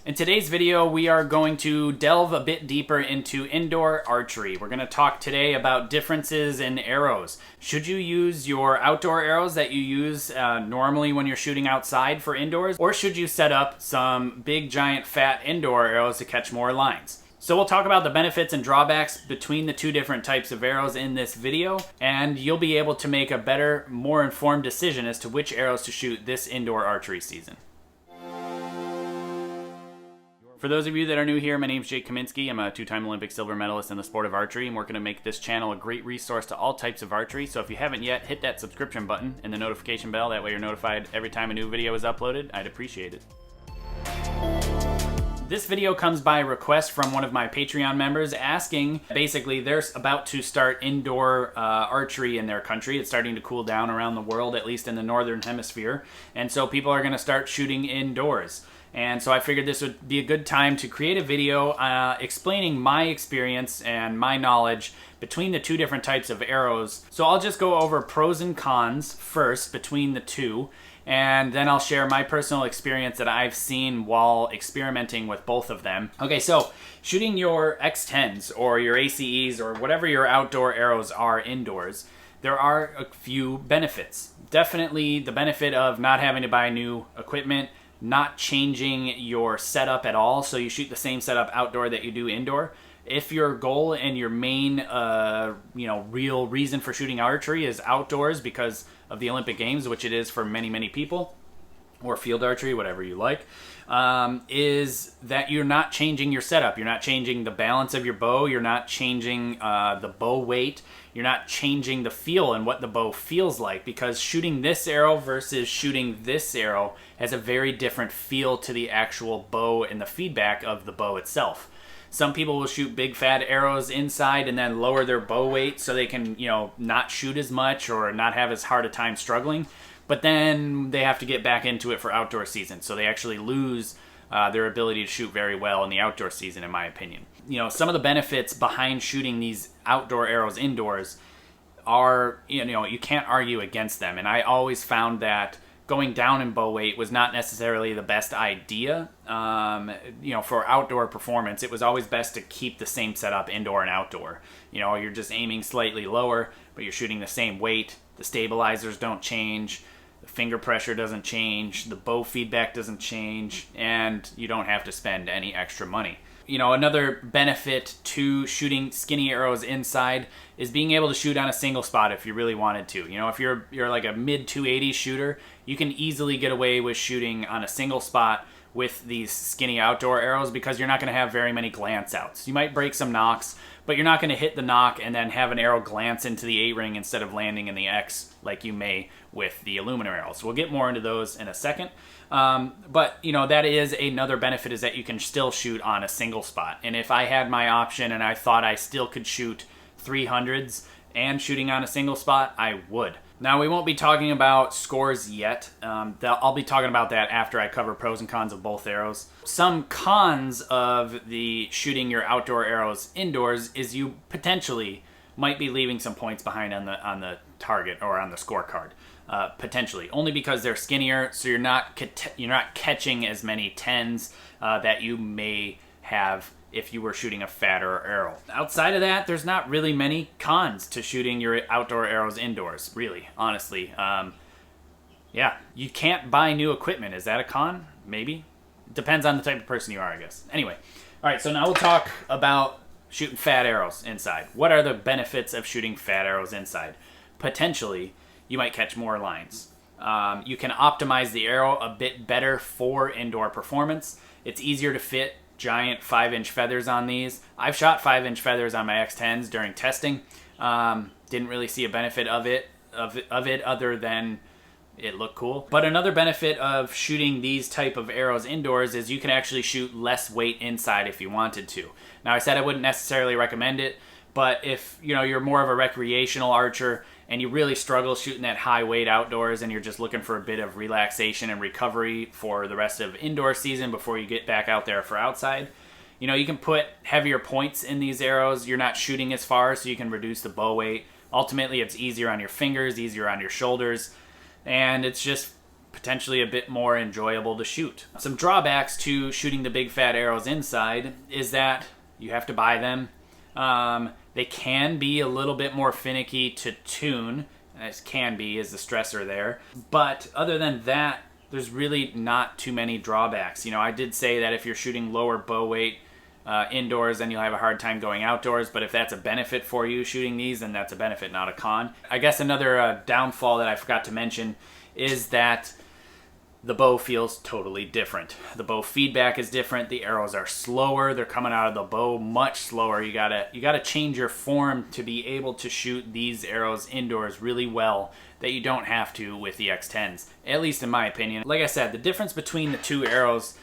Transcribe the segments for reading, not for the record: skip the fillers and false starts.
In today's video, we are going to delve a bit deeper into indoor archery. We're going to talk today about differences in arrows. Should you use your outdoor arrows that you use normally when you're shooting outside for indoors? Or should you set up some big, giant, fat indoor arrows to catch more lines? So we'll talk about the benefits and drawbacks between the two different types of arrows in this video, and you'll be able to make a better, more informed decision as to which arrows to shoot this indoor archery season. For those of you that are new here, my name is Jake Kaminski. I'm a two-time Olympic silver medalist in the sport of archery, and we're going to make this channel a great resource to all types of archery. So if you haven't yet, hit that subscription button and the notification bell. That way you're notified every time a new video is uploaded. I'd appreciate it. This video comes by request from one of my Patreon members asking, basically they're about to start indoor archery in their country. It's starting to cool down around the world, at least in the northern hemisphere. And so people are going to start shooting indoors. And so I figured this would be a good time to create a video explaining my experience and my knowledge between the two different types of arrows. So I'll just go over pros and cons first between the two, and then I'll share my personal experience that I've seen while experimenting with both of them. Okay, so shooting your X10s or your ACEs or whatever your outdoor arrows are indoors, there are a few benefits. Definitely the benefit of not having to buy new equipment, not changing your setup at all, so you shoot the same setup outdoor that you do indoor. If your goal and your main real reason for shooting archery is outdoors because of the Olympic Games, which it is for many people, or field archery, whatever you like, is that you're not changing your setup. You're not changing the balance of your bow. You're not changing the bow weight. You're not changing the feel and what the bow feels like, because shooting this arrow versus shooting this arrow has a very different feel to the actual bow and the feedback of the bow itself. Some people will shoot big fat arrows inside and then lower their bow weight so they can, not shoot as much or not have as hard a time struggling. But then they have to get back into it for outdoor season, so they actually lose their ability to shoot very well in the outdoor season, in my opinion. Some of the benefits behind shooting these outdoor arrows indoors are, you can't argue against them. And I always found that going down in bow weight was not necessarily the best idea. For outdoor performance, it was always best to keep the same setup indoor and outdoor. You're just aiming slightly lower, but you're shooting the same weight. The stabilizers don't change. The finger pressure doesn't change, the bow feedback doesn't change, and you don't have to spend any extra money. Another benefit to shooting skinny arrows inside is being able to shoot on a single spot if you really wanted to. If you're like a mid 280 shooter, you can easily get away with shooting on a single spot with these skinny outdoor arrows because you're not going to have very many glance outs. You might break some knocks, but you're not going to hit the knock and then have an arrow glance into the A-ring instead of landing in the X like you may with the aluminum arrows. We'll get more into those in a second. But that is another benefit, is that you can still shoot on a single spot. And if I had my option and I thought I still could shoot 300s and shooting on a single spot, I would. Now, we won't be talking about scores yet. I'll be talking about that after I cover pros and cons of both arrows. Some cons of the shooting your outdoor arrows indoors is you potentially might be leaving some points behind on the target or on the scorecard. Potentially, only because they're skinnier, so you're not catching as many 10s that you may have if you were shooting a fatter arrow. Outside of that, there's not really many cons to shooting your outdoor arrows indoors, really, honestly. You can't buy new equipment. Is that a con? Maybe. Depends on the type of person you are, I guess. Anyway, all right, so now we'll talk about shooting fat arrows inside. What are the benefits of shooting fat arrows inside? Potentially, you might catch more lines. You can optimize the arrow a bit better for indoor performance. It's easier to fit giant 5-inch feathers on these. I've shot 5-inch feathers on my X10s during testing. Didn't really see a benefit of it other than it looked cool. But another benefit of shooting these type of arrows indoors is you can actually shoot less weight inside if you wanted to. Now, I said I wouldn't necessarily recommend it, but if you're more of a recreational archer and you really struggle shooting that high weight outdoors and you're just looking for a bit of relaxation and recovery for the rest of indoor season before you get back out there for outside, you can put heavier points in these arrows. You're not shooting as far, so you can reduce the bow weight. Ultimately, it's easier on your fingers, easier on your shoulders, and it's just potentially a bit more enjoyable to shoot. Some drawbacks to shooting the big fat arrows inside is that you have to buy them. They can be a little bit more finicky to tune, as can be is the stressor there. But other than that, there's really not too many drawbacks. You know, I did say that if you're shooting lower bow weight indoors, then you'll have a hard time going outdoors. But if that's a benefit for you shooting these, then that's a benefit, not a con. I guess another downfall that I forgot to mention is that the bow feels totally different. The bow feedback is different. The arrows are slower. They're coming out of the bow much slower. You gotta change your form to be able to shoot these arrows indoors really well that you don't have to with the X10s, at least in my opinion. Like I said, the difference between the two arrows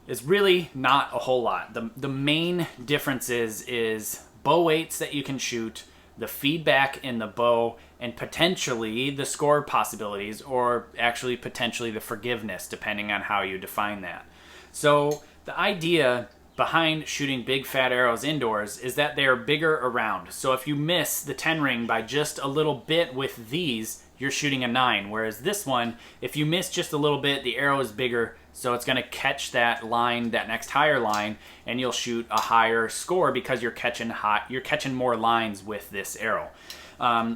is really not a whole lot. The main difference is bow weights that you can shoot, the feedback in the bow, and potentially the score possibilities, or actually potentially the forgiveness, depending on how you define that. So the idea behind shooting big fat arrows indoors is that they are bigger around. So if you miss the 10 ring by just a little bit with these, you're shooting a 9. Whereas this one, if you miss just a little bit, the arrow is bigger, so it's going to catch that line, that next higher line, and you'll shoot a higher score because you're catching more lines with this arrow.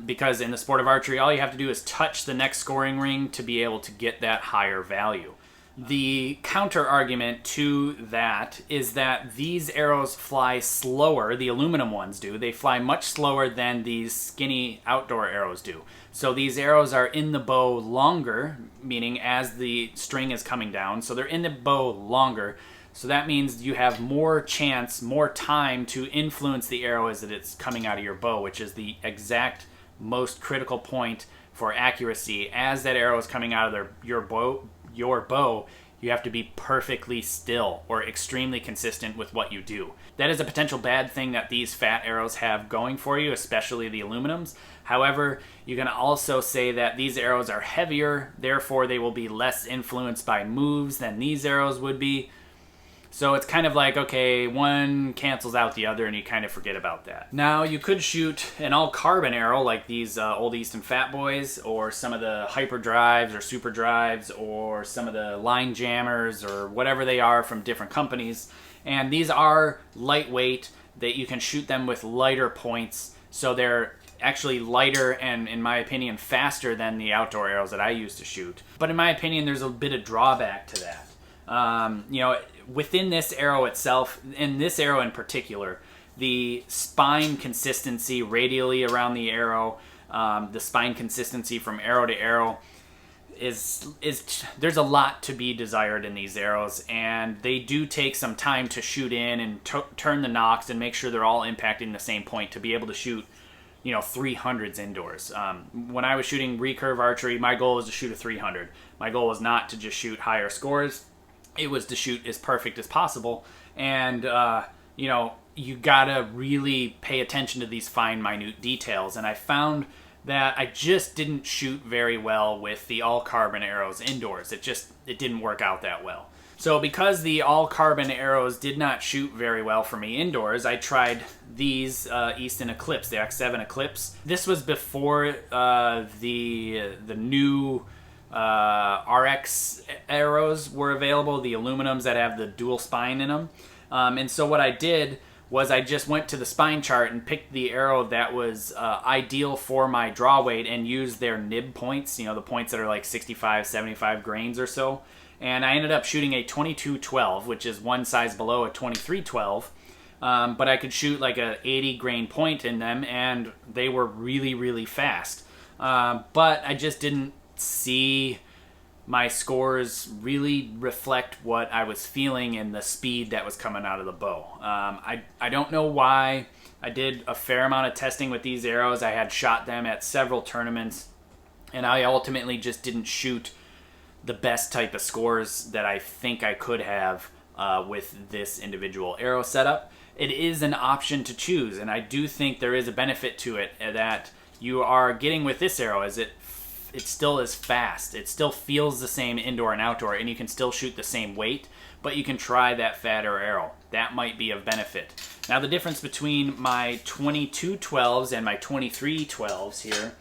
Because in the sport of archery, all you have to do is touch the next scoring ring to be able to get that higher value. The counter argument to that is that these arrows fly slower, the aluminum ones do. They fly much slower than these skinny outdoor arrows do. So these arrows are in the bow longer, meaning as the string is coming down. So they're in the bow longer. So that means you have more chance, more time to influence the arrow as it's coming out of your bow, which is the exact most critical point for accuracy. As that arrow is coming out of your bow, you have to be perfectly still or extremely consistent with what you do. That is a potential bad thing that these fat arrows have going for you, especially the aluminums. However, you can also say that these arrows are heavier, therefore they will be less influenced by moves than these arrows would be. So it's kind of like, okay, one cancels out the other and you kind of forget about that. Now, you could shoot an all-carbon arrow like these Old Easton Fat Boys, or some of the Hyper Drives or Super Drives, or some of the Line Jammers, or whatever they are from different companies. And these are lightweight, that you can shoot them with lighter points, so they're actually lighter and, in my opinion, faster than the outdoor arrows that I used to shoot. But in my opinion, there's a bit of drawback to that. You know, within this arrow itself, and this arrow in particular, the spine consistency radially around the arrow, the spine consistency from arrow to arrow, there's a lot to be desired in these arrows, and they do take some time to shoot in and turn the nocks and make sure they're all impacting the same point to be able to shoot, you know, 300s indoors. When I was shooting recurve archery, my goal was to shoot a 300. My goal was not to just shoot higher scores. It was to shoot as perfect as possible. And, you know, you gotta really pay attention to these fine, minute details. And I found that I just didn't shoot very well with the all-carbon arrows indoors. It didn't work out that well. So because the all-carbon arrows did not shoot very well for me indoors, I tried these Easton Eclipse, the X7 Eclipse. This was before the new RX arrows were available, the aluminums that have the dual spine in them. And so what I did was I just went to the spine chart and picked the arrow that was ideal for my draw weight and used their nib points, you know, the points that are like 65, 75 grains or so. And I ended up shooting a 2212, which is one size below a 2312. But I could shoot like a 80 grain point in them, and they were really, really fast. But I just didn't see my scores really reflect what I was feeling and the speed that was coming out of the bow. I don't know why. I did a fair amount of testing with these arrows. I had shot them at several tournaments, and I ultimately just didn't shoot the best type of scores that I think I could have with this individual arrow setup. It is an option to choose, and I do think there is a benefit to it that you are getting with this arrow, as it still is fast. It still feels the same indoor and outdoor, and you can still shoot the same weight, but you can try that fatter arrow. That might be of benefit. Now, the difference between my 2212s and my 2312s here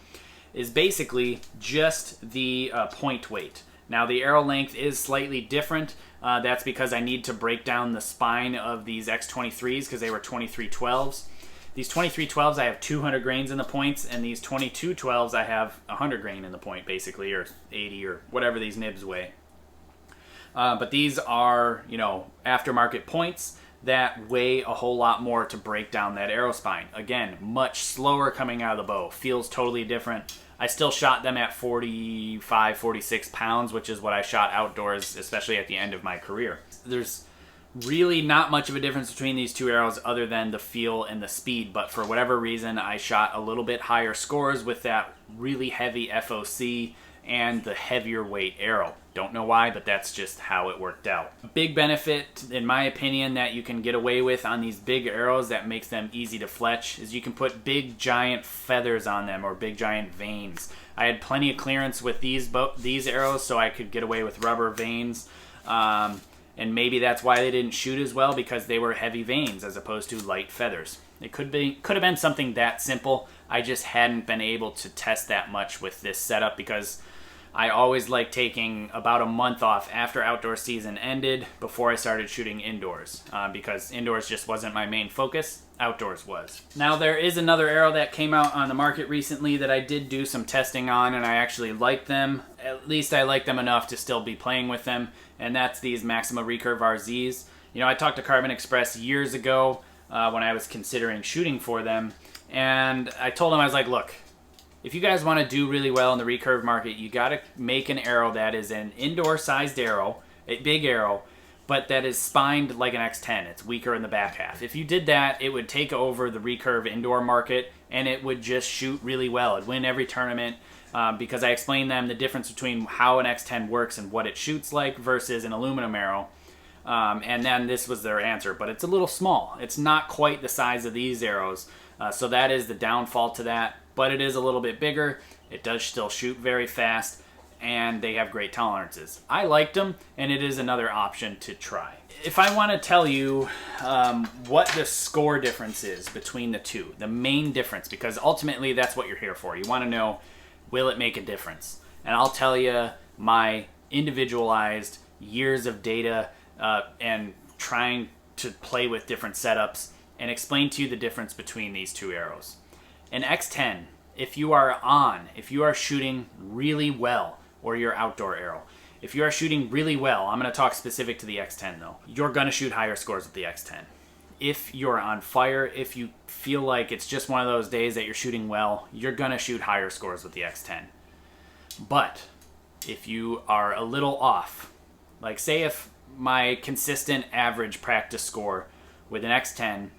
is basically just the point weight. Now the arrow length is slightly different. That's because I need to break down the spine of these X23s because they were 2312s. These 2312s I have 200 grains in the points, and these 2212s I have 100 grain in the point basically, or 80 or whatever these nibs weigh. But these are, you know, aftermarket points that weigh a whole lot more to break down that arrow spine. Again, much slower coming out of the bow. Feels totally different. I still shot them at 45, 46 pounds, which is what I shot outdoors, especially at the end of my career. There's really not much of a difference between these two arrows other than the feel and the speed, but for whatever reason, I shot a little bit higher scores with that really heavy FOC and the heavier weight arrow. Don't know why, but that's just how it worked out. A big benefit, in my opinion, that you can get away with on these big arrows that makes them easy to fletch is you can put big giant feathers on them or big giant vanes. I had plenty of clearance with these arrows, so I could get away with rubber vanes. And maybe that's why they didn't shoot as well, because they were heavy vanes as opposed to light feathers. It could have been something that simple. I just hadn't been able to test that much with this setup because I always like taking about a month off after outdoor season ended before I started shooting indoors, because indoors just wasn't my main focus. Outdoors was. Now there is another arrow that came out on the market recently that I did do some testing on, and I actually liked them. At least I like them enough to still be playing with them, and that's these Maxima Recurve RZs. You know, I talked to Carbon Express years ago when I was considering shooting for them, and I told them, I was like, look, if you guys want to do really well in the recurve market, you got to make an arrow that is an indoor-sized arrow, a big arrow, but that is spined like an X10. It's weaker in the back half. If you did that, it would take over the recurve indoor market, and it would just shoot really well. It'd win every tournament because I explained them the difference between how an X10 works and what it shoots like versus an aluminum arrow. And then this was their answer, but it's a little small. It's not quite the size of these arrows, so that is the downfall to that. But it is a little bit bigger. It does still shoot very fast, and they have great tolerances. I liked them, and it is another option to try. If I want to tell you what the score difference is between the two, the main difference, because ultimately that's what you're here for. You want to know, will it make a difference? And I'll tell you my individualized years of data and trying to play with different setups and explain to you the difference between these two arrows. An X10, if you are shooting really well, or your outdoor arrow, if you are shooting really well, I'm going to talk specific to the X10 though, you're going to shoot higher scores with the X10. If you're on fire, if you feel like it's just one of those days that you're shooting well, you're going to shoot higher scores with the X10. But if you are a little off, like say if my consistent average practice score with an X10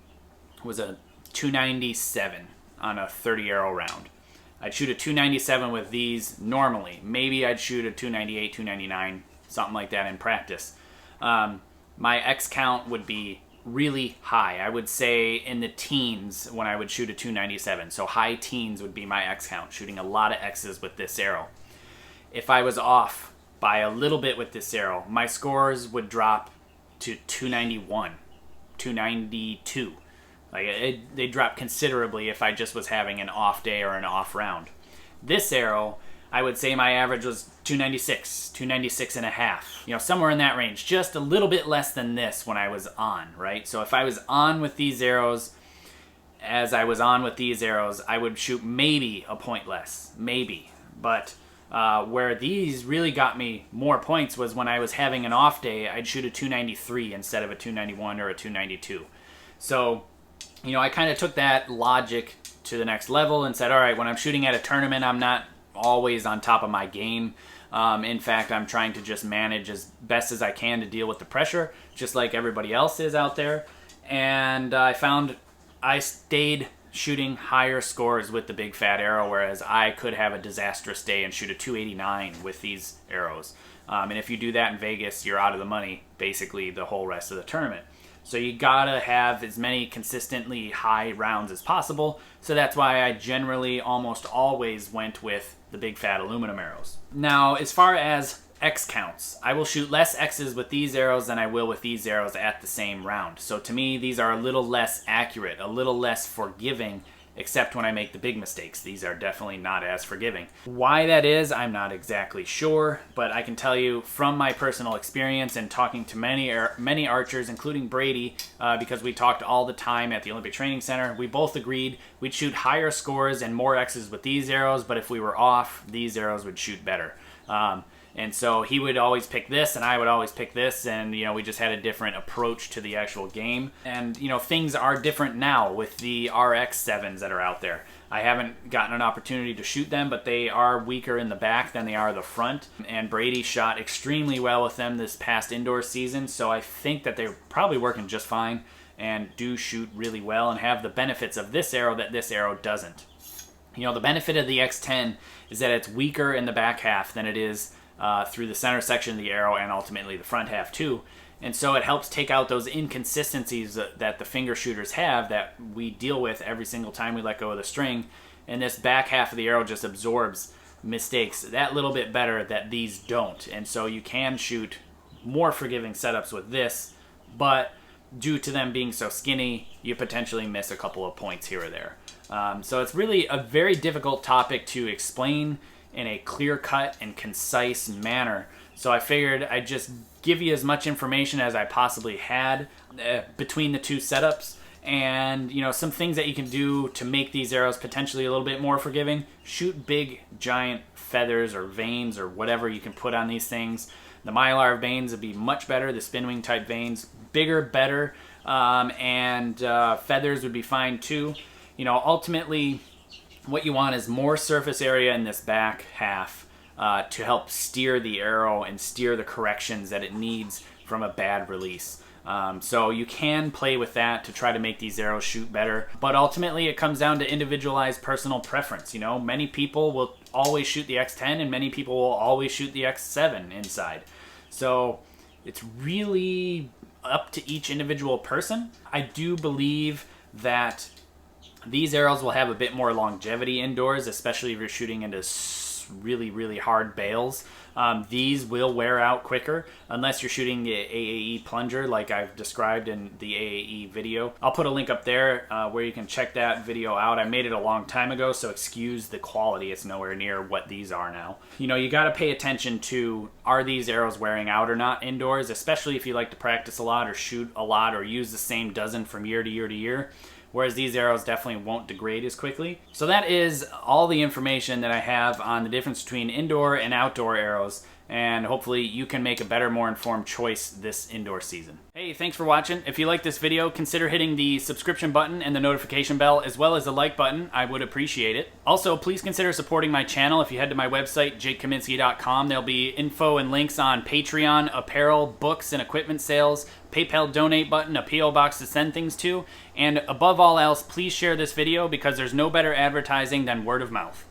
was a 297 on a 30 arrow round. I'd shoot a 297 with these normally. Maybe I'd shoot a 298, 299, something like that in practice. My X count would be really high. I would say in the teens when I would shoot a 297. So high teens would be my X count, shooting a lot of X's with this arrow. If I was off by a little bit with this arrow, my scores would drop to 291, 292. Like they drop considerably if I just was having an off day or an off round. This arrow, I would say my average was 296, 296 and a half. You know, somewhere in that range. Just a little bit less than this when I was on, right? So if I was on with these arrows, as I was on with these arrows, I would shoot maybe a point less. Maybe. But where these really got me more points was when I was having an off day, I'd shoot a 293 instead of a 291 or a 292. So, you know, I kind of took that logic to the next level and said, all right, when I'm shooting at a tournament, I'm not always on top of my game. In fact, I'm trying to just manage as best as I can to deal with the pressure, just like everybody else is out there. And I found I stayed shooting higher scores with the big fat arrow, whereas I could have a disastrous day and shoot a 289 with these arrows. And if you do that in Vegas, you're out of the money basically the whole rest of the tournament. So you gotta have as many consistently high rounds as possible. So that's why I generally almost always went with the big fat aluminum arrows. Now, as far as X counts, I will shoot less X's with these arrows than I will with these arrows at the same round. So to me, these are a little less accurate, a little less forgiving except when I make the big mistakes. These are definitely not as forgiving. Why that is, I'm not exactly sure, but I can tell you from my personal experience and talking to many archers, including Brady, because we talked all the time at the Olympic Training Center, we both agreed we'd shoot higher scores and more X's with these arrows, but if we were off, these arrows would shoot better. And so he would always pick this and I would always pick this, and we just had a different approach to the actual game. And things are different now with the RX-7s that are out there. I haven't gotten an opportunity to shoot them, but they are weaker in the back than they are the front. And Brady shot extremely well with them this past indoor season, so I think that they're probably working just fine and do shoot really well and have the benefits of this arrow that this arrow doesn't. The benefit of the X10 is that it's weaker in the back half than it is through the center section of the arrow and ultimately the front half too. And so it helps take out those inconsistencies that the finger shooters have that we deal with every single time we let go of the string. And this back half of the arrow just absorbs mistakes that little bit better that these don't. And so you can shoot more forgiving setups with this, but due to them being so skinny, you potentially miss a couple of points here or there. So it's really a very difficult topic to explain in a clear-cut and concise manner. So I figured I'd just give you as much information as I possibly had between the two setups, and some things that you can do to make these arrows potentially a little bit more forgiving. Shoot big giant feathers or veins or whatever you can put on these things. The Mylar veins would be much better, the spin wing type veins, bigger, better, and feathers would be fine too. Ultimately what you want is more surface area in this back half to help steer the arrow and steer the corrections that it needs from a bad release. So you can play with that to try to make these arrows shoot better, but ultimately it comes down to individualized personal preference. Many people will always shoot the X10 and many people will always shoot the X7 inside. So it's really up to each individual person. I do believe that these arrows will have a bit more longevity indoors, especially if you're shooting into really, really hard bales. These will wear out quicker unless you're shooting the AAE plunger like I've described in the AAE video. I'll put a link up there where you can check that video out. I made it a long time ago, so excuse the quality. It's nowhere near what these are now. You got to pay attention to, are these arrows wearing out or not indoors, especially if you like to practice a lot or shoot a lot or use the same dozen from year to year to year. Whereas these arrows definitely won't degrade as quickly. So that is all the information that I have on the difference between indoor and outdoor arrows, and hopefully you can make a better, more informed choice this indoor season. Hey, thanks for watching. If you like this video, consider hitting the subscription button and the notification bell, as well as the like button. I would appreciate it. Also, please consider supporting my channel. If you head to my website, jakekaminski.com, there'll be info and links on Patreon, apparel, books, and equipment sales, PayPal donate button, a P.O. box to send things to, and above all else, please share this video because there's no better advertising than word of mouth.